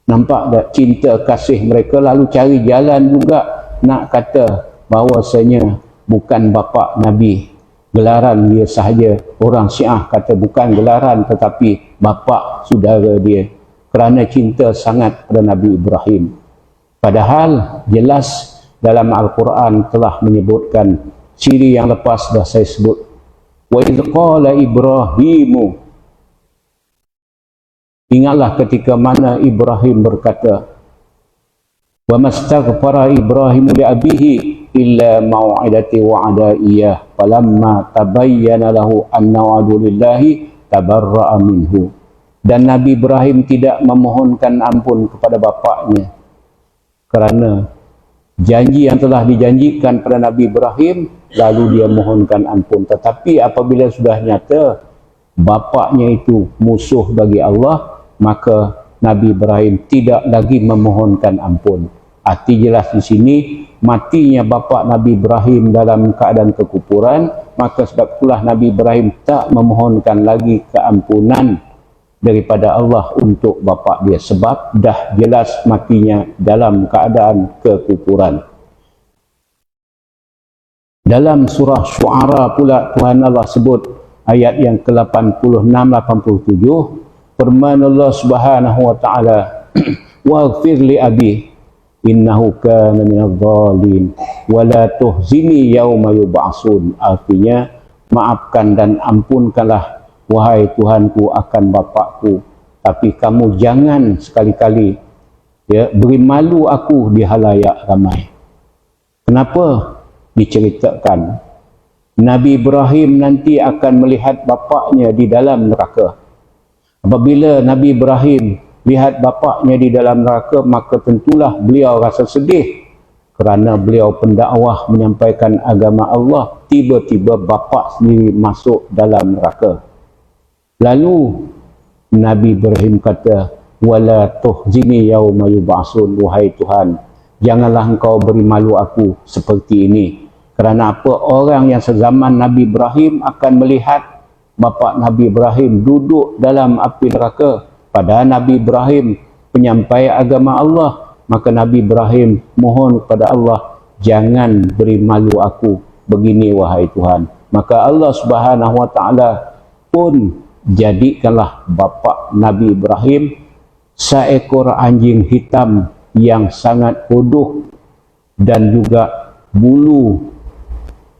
Nampak tak cinta kasih mereka? Lalu cari jalan juga nak kata bahawasanya bukan bapa Nabi, gelaran dia sahaja. Orang Syiah kata bukan gelaran tetapi bapa saudara dia, kerana cinta sangat pada Nabi Ibrahim. Padahal jelas dalam Al-Quran telah menyebutkan ciri yang lepas dah saya sebut. Wa idh qala Ibrahimu, ingatlah ketika mana Ibrahim berkata, wa mastaghfara Ibrahim li abihi illa mau'idati wa'ada iyah falamma tabayyana lahu anna wa'adulillahi tabarra'a minhu. Dan Nabi Ibrahim tidak memohonkan ampun kepada bapaknya kerana janji yang telah dijanjikan pada Nabi Ibrahim, lalu dia mohonkan ampun. Tetapi apabila sudah nyata bapaknya itu musuh bagi Allah, maka Nabi Ibrahim tidak lagi memohonkan ampun. Arti jelas di sini, matinya bapa Nabi Ibrahim dalam keadaan kekufuran, maka sebab itulah Nabi Ibrahim tak memohonkan lagi keampunan daripada Allah untuk bapa dia, sebab dah jelas matinya dalam keadaan kekufuran. Dalam surah Syu'ara pula Tuhan Allah sebut ayat yang ke-86-87, firman Allah Subhanahu wa taala, waghfir li abi innahu kana minadh dhalin wa la tuhzini yauma yub'atsun. Artinya, maafkan dan ampunkanlah wahai Tuhanku akan bapakku, tapi kamu jangan sekali-kali, ya, beri malu aku di halayak ramai. Kenapa diceritakan? Nabi Ibrahim nanti akan melihat bapaknya di dalam neraka. Apabila Nabi Ibrahim lihat bapaknya di dalam neraka, maka tentulah beliau rasa sedih kerana beliau pendakwah menyampaikan agama Allah, tiba-tiba bapak sendiri masuk dalam neraka. Lalu Nabi Ibrahim kata, wala tuhzini yauma yub'atsun, wahai Tuhan, janganlah engkau beri malu aku seperti ini. Kerana apa? Orang yang sezaman Nabi Ibrahim akan melihat bapa Nabi Ibrahim duduk dalam api neraka, padahal Nabi Ibrahim penyampai agama Allah. Maka Nabi Ibrahim mohon kepada Allah, jangan beri malu aku begini wahai Tuhan. Maka Allah Subhanahu wa taala pun jadikanlah bapa Nabi Ibrahim seekor anjing hitam yang sangat bodoh, dan juga bulu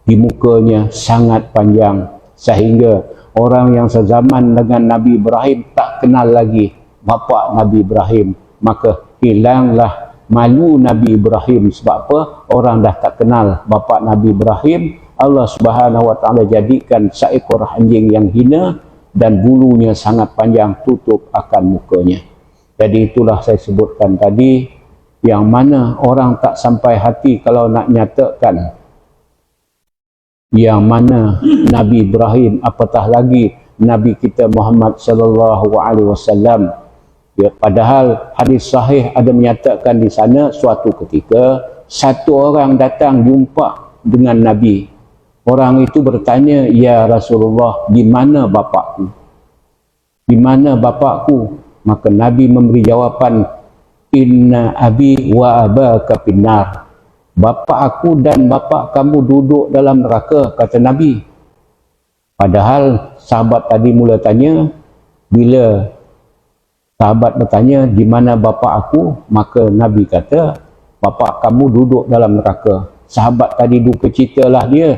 di mukanya sangat panjang, sehingga orang yang sezaman dengan Nabi Ibrahim tak kenal lagi bapa Nabi Ibrahim. Maka hilanglah malu Nabi Ibrahim. Sebab apa? Orang dah tak kenal bapa Nabi Ibrahim. Allah Subhanahu wa taala jadikan seekor anjing yang hina dan bulunya sangat panjang tutup akan mukanya. Jadi itulah saya sebutkan tadi, yang mana orang tak sampai hati kalau nak nyatakan yang mana Nabi Ibrahim, apatah lagi Nabi kita Muhammad sallallahu alaihi wasallam. Ya, padahal hadis sahih ada menyatakan di sana suatu ketika satu orang datang jumpa dengan Nabi. Orang itu bertanya, ya Rasulullah, di mana bapakku? Di mana bapakku? Maka Nabi memberi jawapan, inna abi wa abaka finnar. Bapa aku dan bapa kamu duduk dalam neraka, kata Nabi. Padahal sahabat tadi mula tanya, bila Sahabat bertanya, di mana bapa aku? Maka Nabi kata, bapa kamu duduk dalam neraka. Sahabat tadi duka citalah dia.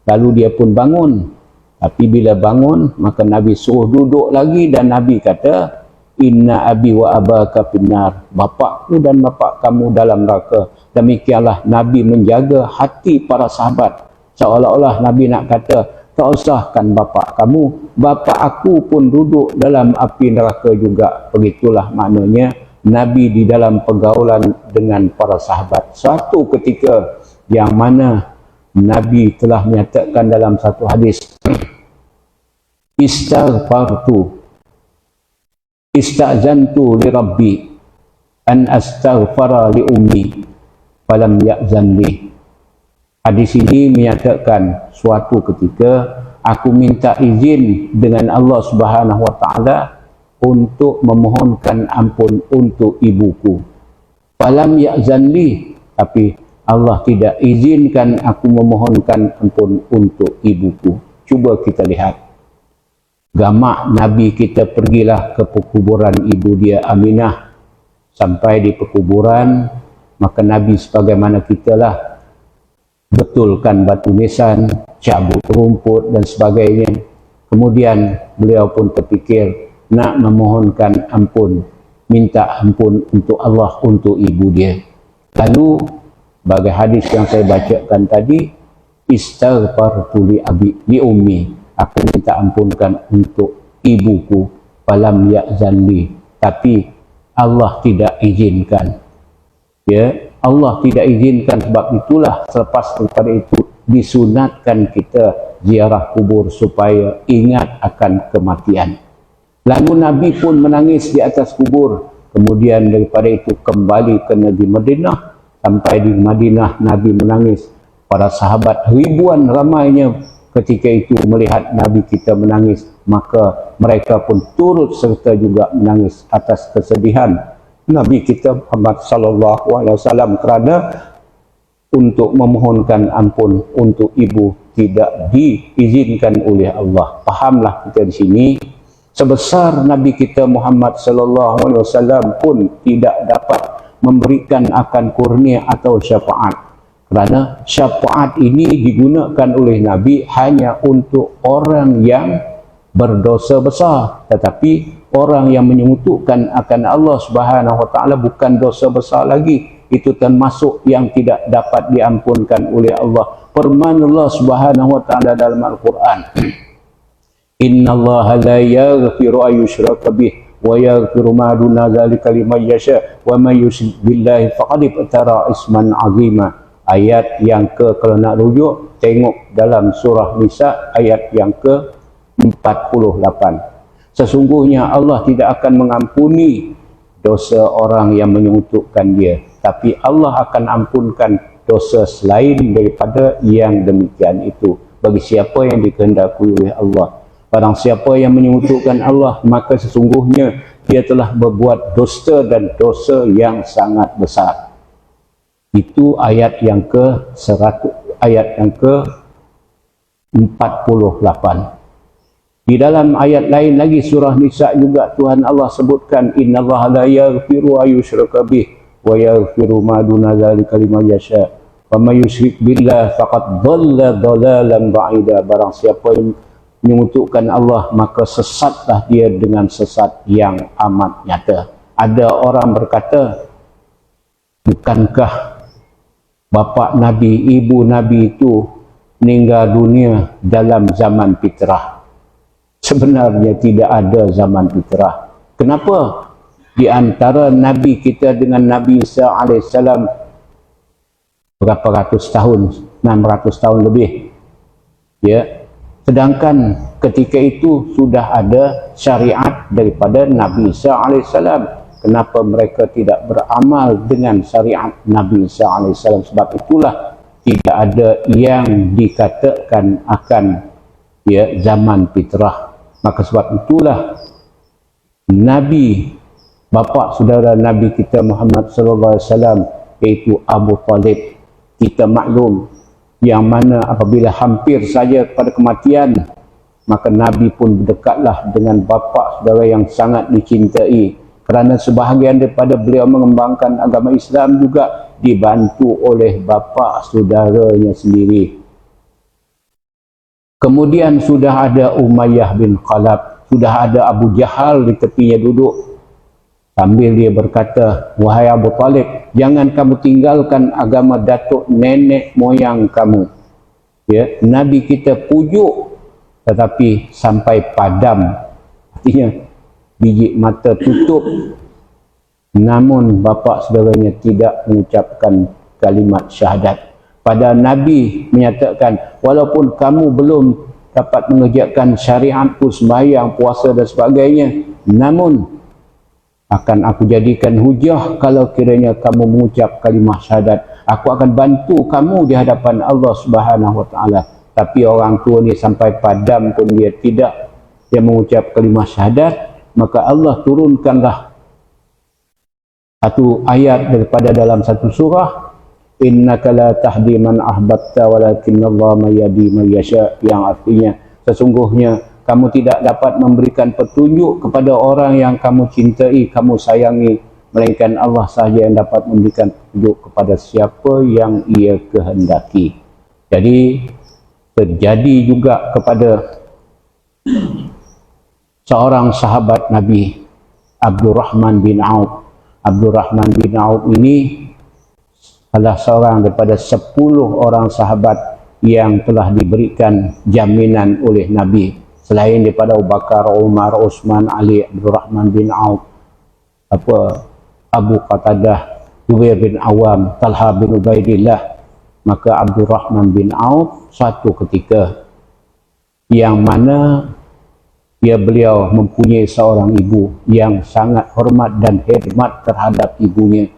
Lalu dia pun bangun. Tapi bila bangun, maka Nabi suruh duduk lagi dan Nabi kata, inna abi wa abaka finnar. Bapakku dan bapak kamu dalam neraka. Demikianlah Nabi menjaga hati para sahabat. Seolah-olah Nabi nak kata, tak usahkan bapak kamu, bapak aku pun duduk dalam api neraka juga. Begitulah maknanya Nabi di dalam pergaulan dengan para sahabat. Suatu ketika yang mana Nabi telah menyatakan dalam satu hadis, istazantu li rabbi an astaghfara li ummi falam ya'zan li. Hadis ini menyatakan suatu ketika aku minta izin dengan Allah Subhanahu wa taala untuk memohonkan ampun untuk ibuku. Falam ya'zan li, tapi Allah tidak izinkan aku memohonkan ampun untuk ibuku. Cuba kita lihat. Gamak Nabi kita pergilah ke perkuburan ibu dia Aminah. Sampai di perkuburan, maka Nabi sebagaimana kita lah, betulkan batu nisan, cabut rumput dan sebagainya. Kemudian beliau pun terfikir nak memohonkan ampun, minta ampun untuk Allah, untuk ibu dia. Lalu bagi hadis yang saya bacakan tadi, istaghfartu li abi li ummi, aku minta ampunkan untuk ibuku, falam ya'zan li, tapi Allah tidak izinkan. Ya, Allah tidak izinkan, sebab itulah selepas daripada itu disunatkan kita ziarah kubur supaya ingat akan kematian. Lalu Nabi pun menangis di atas kubur. Kemudian daripada itu kembali ke negeri Madinah. Sampai di Madinah Nabi menangis. Para sahabat ribuan ramainya ketika itu melihat Nabi kita menangis, maka mereka pun turut serta juga menangis atas kesedihan Nabi kita Muhammad sallallahu alaihi wasallam kerana untuk memohonkan ampun untuk ibu tidak diizinkan oleh Allah. Fahamlah kita di sini, sebesar Nabi kita Muhammad sallallahu alaihi wasallam pun tidak dapat memberikan akan kurnia atau syafaat. Kerana syafaat ini digunakan oleh Nabi hanya untuk orang yang berdosa besar, tetapi orang yang menyekutukan akan Allah Subhanahu wa taala bukan dosa besar lagi, itu termasuk yang tidak dapat diampunkan oleh Allah. Firman Allah Subhanahu wa taala dalam Al-Quran, innallaha la yaghfiru an yushraka bih wa yaghfiru ma duna dzalika liman yasha wa may yusyrik billahi faqad iftara isman azima. Ayat yang kalau nak rujuk, tengok dalam surah Nisa ayat yang ke-48. Sesungguhnya Allah tidak akan mengampuni dosa orang yang menyekutukan dia, tapi Allah akan ampunkan dosa selain daripada yang demikian itu bagi siapa yang dikehendaki oleh Allah. Barang siapa yang menyekutukan Allah, maka sesungguhnya dia telah berbuat dusta dan dosa yang sangat besar. Itu ayat yang ke-100, ayat yang ke-48. Di dalam ayat lain lagi surah Nisa juga Tuhan Allah sebutkan, innallaha la yaghfiru an yushraka bih wa yaghfiru ma duna dzalika liman yasha wa may yusyrik billah faqad dhalla dhalalan ba'ida. Barang siapa yang menyekutukan Allah, maka sesatlah dia dengan sesat yang amat nyata. Ada orang berkata, bukankah bapa Nabi, ibu Nabi itu meninggal dunia dalam zaman fitrah? Sebenarnya tidak ada zaman fitrah. Kenapa? Di antara Nabi kita dengan Nabi Isa AS berapa ratus tahun, 600 tahun lebih. Ya. Sedangkan ketika itu sudah ada syariat daripada Nabi Isa AS. Kenapa mereka tidak beramal dengan syariat Nabi Isa AS? Sebab itulah tidak ada yang dikatakan akan zaman fitrah. Maka sebab itulah Nabi, bapa saudara Nabi kita Muhammad sallallahu alaihi wasallam, iaitu Abu Talib, kita maklum, yang mana apabila hampir saja pada kematian, maka Nabi pun berdekatlah dengan bapa saudara yang sangat dicintai, Kerana sebahagian daripada beliau mengembangkan agama Islam juga dibantu oleh bapa saudaranya sendiri. Kemudian sudah ada Umayyah bin Khalaf, sudah ada Abu Jahal di tepinya duduk. Sambil dia berkata, wahai Abu Talib, jangan kamu tinggalkan agama datuk nenek moyang kamu. Ya, Nabi kita pujuk tetapi sampai padam. Artinya biji mata tutup. Namun bapa saudaranya tidak mengucapkan kalimat syahadat. Pada Nabi menyatakan, walaupun kamu belum dapat mengerjakan syariatku, sembahyang, puasa dan sebagainya, namun akan aku jadikan hujah kalau kiranya kamu mengucap kalimah syahadat. Aku akan bantu kamu di hadapan Allah Subhanahu Wa Taala. Tapi orang tua ni sampai padam pun dia tidak, dia mengucap kalimah syahadat, maka Allah turunkanlah satu ayat daripada dalam satu surah, innaka la tahdi man ahbabta walakinnallaha may yahdi man yasha, yang artinya sesungguhnya kamu tidak dapat memberikan petunjuk kepada orang yang kamu cintai, kamu sayangi, melainkan Allah sahaja yang dapat memberikan petunjuk kepada siapa yang ia kehendaki. Jadi terjadi juga kepada seorang sahabat Nabi, Abdurrahman bin Auf. Abdurrahman bin Auf ini adalah seorang daripada 10 orang sahabat yang telah diberikan jaminan oleh Nabi. Selain daripada Abu Bakar, Umar, Uthman, Ali, Abdurrahman bin Auf, Abu Qatadah, Zubair bin Awam, Talha bin Ubaidillah, maka Abdurrahman bin Auf suatu ketika yang mana beliau mempunyai seorang ibu yang sangat hormat dan hormat terhadap ibunya.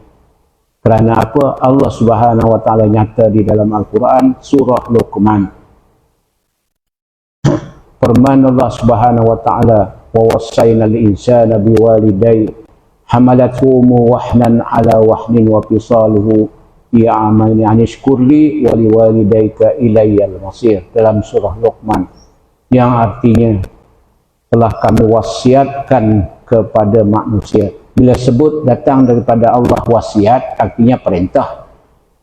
Kerana apa? Allah Subhanahu Wa Taala nyata di dalam Al-Quran surah Luqman. Firman Allah Subhanahu Wa Taala, wa wassayna al-insana biwalidayhi hamalathu ummuhu wahnan ala wahnin wa fisaluhu fi amaini an ishkur li wa liwalidayka ilayyal masir, dalam surah Luqman, yang artinya telah kami wasiatkan kepada manusia. Bila sebut datang daripada Allah wasiat, artinya perintah.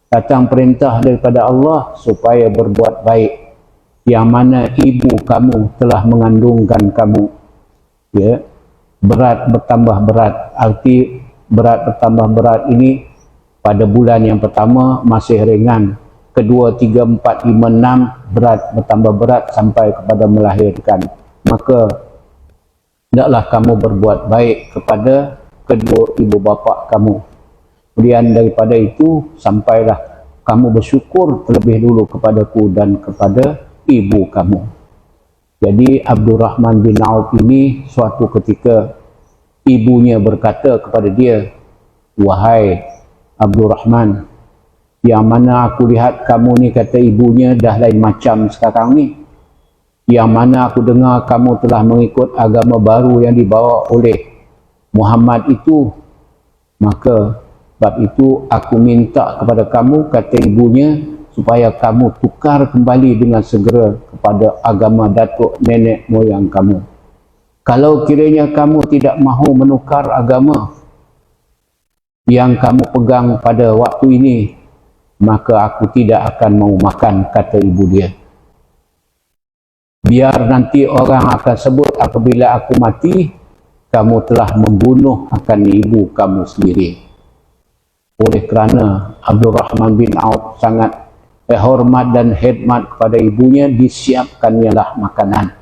Datang perintah daripada Allah supaya berbuat baik, yang mana ibu kamu telah mengandungkan kamu. Ya, berat bertambah berat. Arti berat bertambah berat ini pada bulan yang pertama masih ringan. Kedua, 3, 4, 5, 6 berat bertambah berat sampai kepada melahirkan. Maka hendaklah kamu berbuat baik kepada kedua ibu bapa kamu. Kemudian daripada itu sampailah kamu bersyukur terlebih dulu kepadaku dan kepada ibu kamu. Jadi Abdurrahman bin Auf ini suatu ketika ibunya berkata kepada dia, wahai Abdurrahman, yang mana aku lihat kamu ni, kata ibunya, dah lain macam sekarang ni. Yang mana aku dengar kamu telah mengikut agama baru yang dibawa oleh Muhammad itu, maka sebab itu aku minta kepada kamu, kata ibunya, supaya kamu tukar kembali dengan segera kepada agama datuk nenek moyang kamu. Kalau kiranya kamu tidak mahu menukar agama yang kamu pegang pada waktu ini, maka aku tidak akan mau makan, kata ibu dia. Biar nanti orang akan sebut apabila aku mati, kamu telah membunuh akan ibu kamu sendiri. Oleh kerana Abdurrahman bin Auf sangat hormat dan khidmat kepada ibunya, disiapkannyalah makanan.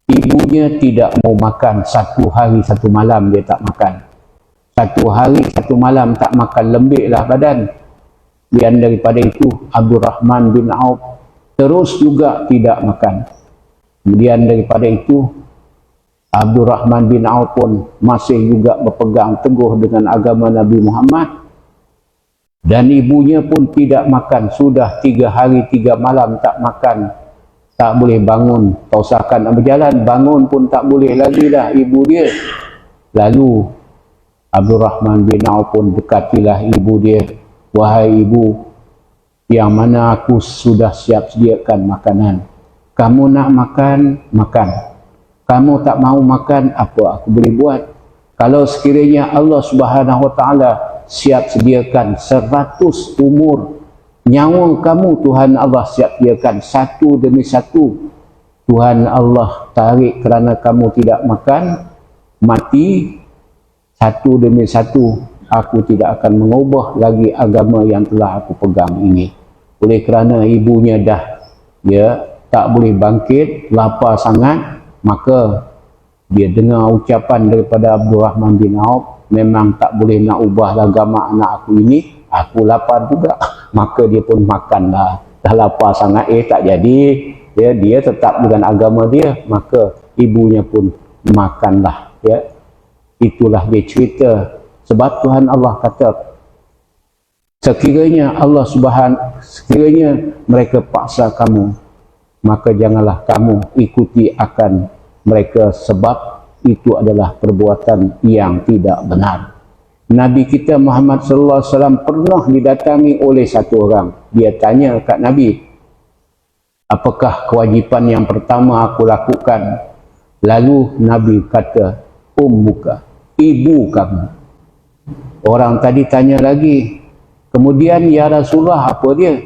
Ibunya tidak mau makan, 1 hari 1 malam dia tak makan. 1 hari 1 malam tak makan, lembiklah badan. Dan daripada itu Abdurrahman bin Auf terus juga tidak makan. Kemudian daripada itu Abdurrahman bin Auf pun masih juga berpegang teguh dengan agama Nabi Muhammad, dan ibunya pun tidak makan. Sudah 3 hari 3 malam tak makan, tak boleh bangun. Tausakan berjalan, bangun pun tak boleh lagi dah ibu dia. Lalu Abdurrahman bin Auf pun dekatilah ibu dia, wahai ibu, yang mana aku sudah siap sediakan makanan. Kamu nak makan, makan. Kamu tak mau makan, apa aku boleh buat? Kalau sekiranya Allah Subhanahu Wa Taala siap sediakan 100 umur, nyawa kamu Tuhan Allah siap sediakan satu demi satu. Tuhan Allah tarik kerana kamu tidak makan, mati satu demi satu. Aku tidak akan mengubah lagi agama yang telah aku pegang ini. Oleh kerana ibunya dah tak boleh bangkit, lapar sangat, maka dia dengar ucapan daripada Abdul Rahman bin Auf, memang tak boleh nak ubah agama anak aku ini, aku lapar juga. Maka dia pun makanlah. Dah lapar sangat, tak jadi, dia tetap dengan agama dia, maka ibunya pun makanlah. Itulah dia cerita. Sebab Tuhan Allah kata, sekiranya mereka paksa kamu, maka janganlah kamu ikuti akan mereka, sebab itu adalah perbuatan yang tidak benar. Nabi kita Muhammad sallallahu alaihi wasallam pernah didatangi oleh satu orang. Dia tanya kat Nabi, apakah kewajipan yang pertama aku lakukan? Lalu Nabi kata, ummuka, ibu kamu. Orang tadi tanya lagi, kemudian ya Rasulullah apa dia?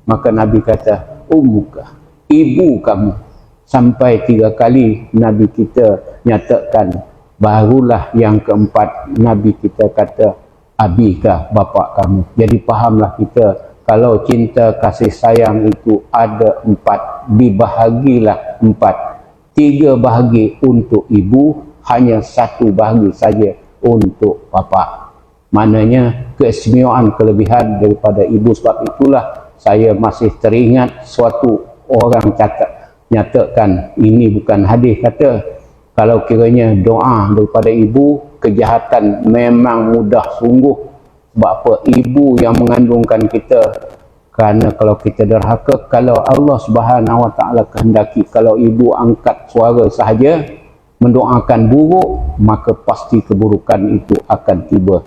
Maka Nabi kata, ummuka, ibu kamu. Sampai 3 kali Nabi kita nyatakan. Barulah yang keempat Nabi kita kata, abika, bapa kamu. Jadi fahamlah kita, kalau cinta kasih sayang itu ada 4, dibahagilah 4. 3 bahagi untuk ibu, hanya 1 bahagi saja untuk bapa. Maknanya keistimewaan kelebihan daripada ibu. Sebab itulah saya masih teringat suatu orang nyatakan, ini bukan hadis, kata kalau kiranya doa daripada ibu, kejahatan memang mudah sungguh. Sebab apa? Ibu yang mengandungkan kita. Kerana kalau kita derhaka, kalau Allah Subhanahu Wa Taala kehendaki, kalau ibu angkat suara sahaja mendoakan buruk, maka pasti keburukan itu akan tiba.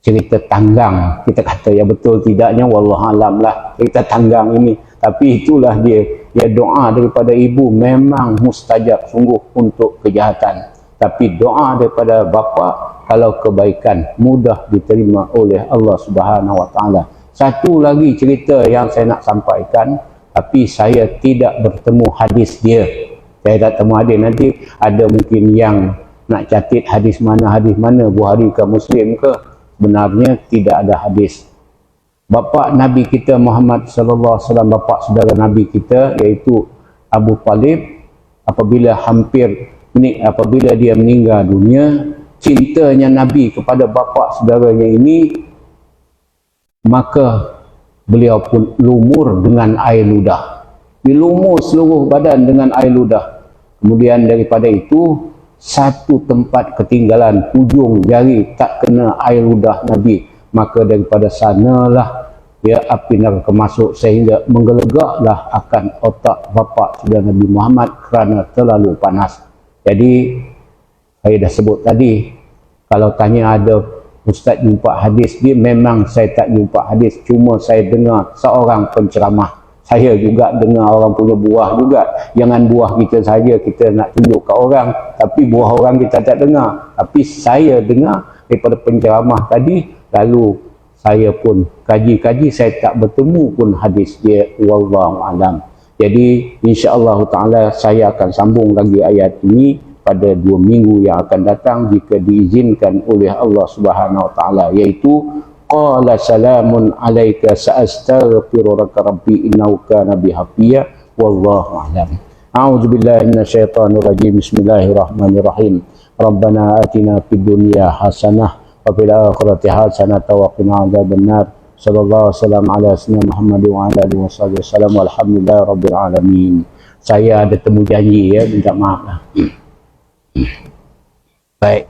Cerita tanggang, kita kata ya betul tidaknya wallahualam lah cerita tanggang ini, tapi itulah dia doa daripada ibu memang mustajab sungguh untuk kejahatan. Tapi doa daripada bapa, kalau kebaikan, mudah diterima oleh Allah Subhanahu Wa Taala. Satu lagi cerita yang saya nak sampaikan, tapi saya tidak bertemu hadis dia. Saya tak temu hadis. Nanti ada mungkin yang nak catat hadis mana, Bukhari ke Muslim ke. Sebenarnya tidak ada hadis. Bapa Nabi kita Muhammad sallallahu alaihi wasallam, bapa saudara Nabi kita iaitu Abu Talib, apabila dia meninggal dunia, cintanya Nabi kepada bapa saudaranya ini, maka beliau pun lumur dengan air ludah. Dilumur seluruh badan dengan air ludah. Kemudian daripada itu, satu tempat ketinggalan, ujung jari tak kena air ludah Nabi, maka daripada sanalah api neraka masuk, sehingga menggelegaklah akan otak bapa saudara Nabi Muhammad kerana terlalu panas. Jadi saya dah sebut tadi, kalau tanya ada ustaz jumpa hadis dia, memang saya tak jumpa hadis, cuma saya dengar seorang penceramah. Saya juga dengar orang punya buah juga. Jangan buah kita saja kita nak tunjuk ke orang, tapi buah orang kita tak dengar. Tapi saya dengar daripada penceramah tadi, lalu saya pun kaji-kaji, saya tak bertemu pun hadis dia, wallahu alam. Jadi insya-Allah taala saya akan sambung lagi ayat ini pada 2 minggu yang akan datang jika diizinkan oleh Allah Subhanahu Wa Taala, iaitu qala salamun alayka sa'astaghfiru laka rabbi innahu kana bi hafiya wallahu a'lam. A'udzu billahi minasyaitonir rajim. Bismillahirrahmanirrahim. Rabbana atina fid dunya hasanah wa fil akhirati hasanah wa qina adzabannar. Sallallahu alaihi wasallam ala sayyidina Muhammad wa ala alihi wasallam walhamdulillahi rabbil alamin. Saya ada temu janji minta maaf lah. Baik.